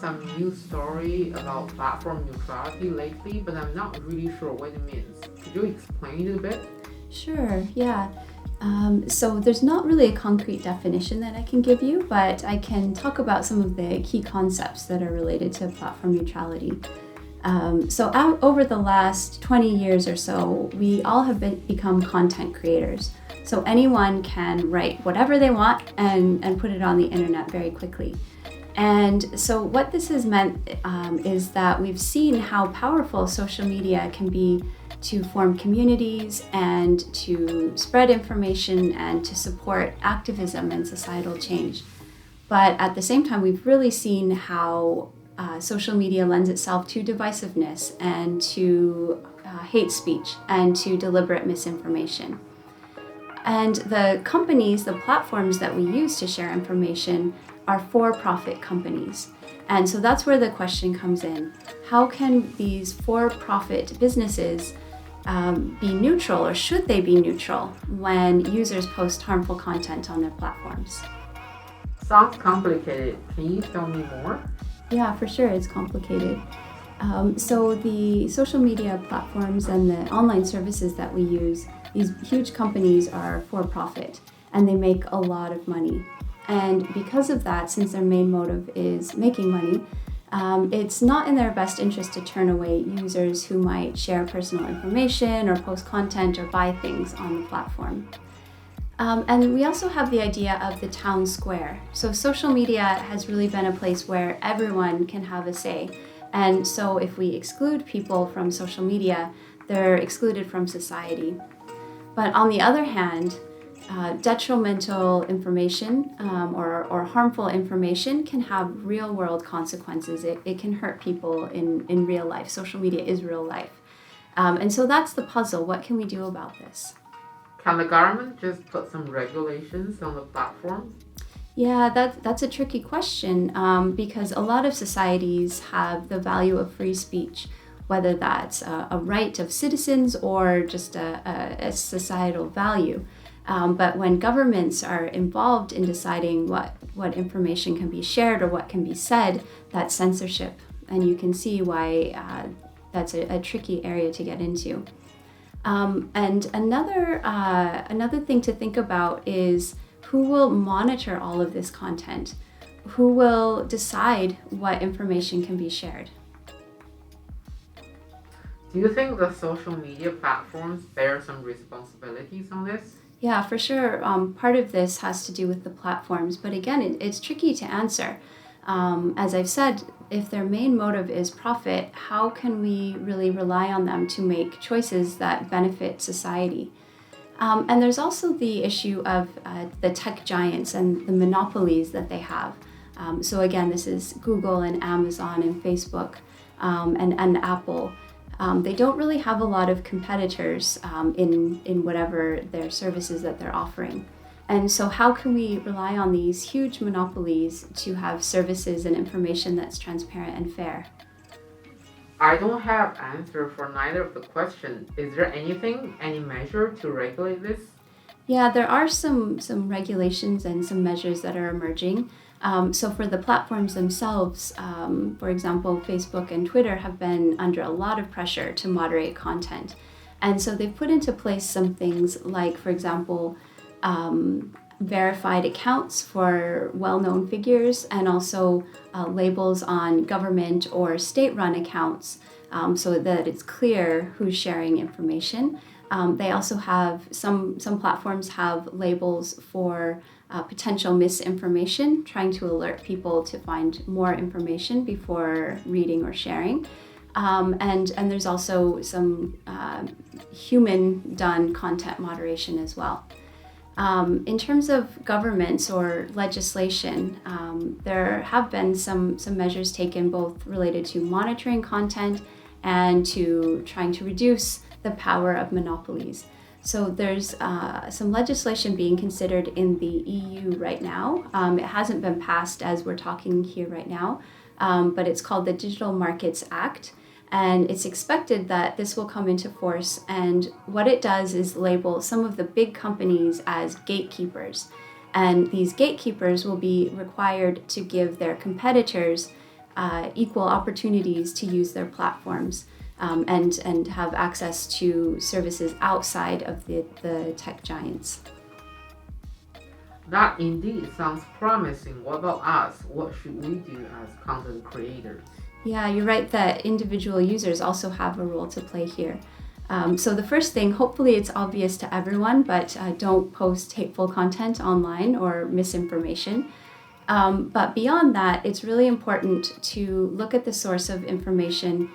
some news story about platform neutrality lately, but I'm not really sure what it means. Could you explain it a bit? Sure, yeah. So there's not really a concrete definition that I can give you, but I can talk about some of the key concepts that are related to platform neutrality. Over the last 20 years or so, we all have become content creators. So anyone can write whatever they want and put it on the internet very quickly. And so what this has meant is that we've seen how powerful social media can be to form communities and to spread information and to support activism and societal change. But at the same time, we've really seen how social media lends itself to divisiveness and to hate speech and to deliberate misinformation. And the companies, the platforms that we use to share information are for-profit companies. And so that's where the question comes in. How can these for-profit businesses be neutral, or should they be neutral when users post harmful content on their platforms? Sounds complicated. Can you tell me more? Yeah, for sure, it's complicated. So the social media platforms and the online services that we use, these huge companies are for-profit and they make a lot of money. And because of that, since their main motive is making money, it's not in their best interest to turn away users who might share personal information or post content or buy things on the platform. And we also have the idea of the town square. So social media has really been a place where everyone can have a say. And so if we exclude people from social media, they're excluded from society. But on the other hand, detrimental information or harmful information can have real world consequences. It can hurt people in real life. Social media is real life. And so that's the puzzle. What can we do about this? Can the government just put some regulations on the platforms? Yeah, that's a tricky question because a lot of societies have the value of free speech, whether that's a right of citizens or just a societal value. But when governments are involved in deciding what information can be shared or what can be said, that's censorship. And you can see why that's a tricky area to get into. And another thing to think about is who will monitor all of this content? Who will decide what information can be shared? Do you think the social media platforms bear some responsibilities on this? Yeah, for sure. Part of this has to do with the platforms, but again, it's tricky to answer. As I've said, if their main motive is profit, how can we really rely on them to make choices that benefit society? And there's also the issue of the tech giants and the monopolies that they have. So again, this is Google and Amazon and Facebook and Apple. They don't really have a lot of competitors in whatever their services that they're offering. And so how can we rely on these huge monopolies to have services and information that's transparent and fair? I don't have answer for neither of the question. Is there any measure to regulate this? Yeah, there are some regulations and some measures that are emerging. So for the platforms themselves, for example, Facebook and Twitter have been under a lot of pressure to moderate content. And so they've put into place some things like, for example, verified accounts for well-known figures and also labels on government or state-run accounts so that it's clear who's sharing information. They also have, some platforms have labels for potential misinformation, trying to alert people to find more information before reading or sharing. And there's also some human-done content moderation as well. In terms of governments or legislation, there have been some measures taken both related to monitoring content and to trying to reduce the power of monopolies. So there's some legislation being considered in the EU right now. It hasn't been passed as we're talking here right now, but it's called the Digital Markets Act. And it's expected that this will come into force. And what it does is label some of the big companies as gatekeepers. And these gatekeepers will be required to give their competitors equal opportunities to use their platforms and have access to services outside of the tech giants. That indeed sounds promising. What about us? What should we do as content creators? Yeah, you're right that individual users also have a role to play here. So the first thing, hopefully it's obvious to everyone, but don't post hateful content online or misinformation. But beyond that, it's really important to look at the source of information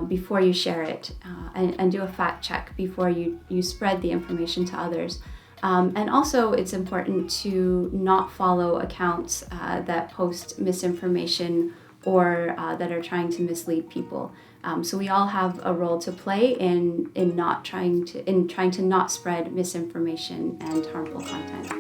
before you share it and do a fact check before you spread the information to others. And also, it's important to not follow accounts that post misinformation or that are trying to mislead people. So we all have a role to play in trying to not spread misinformation and harmful content.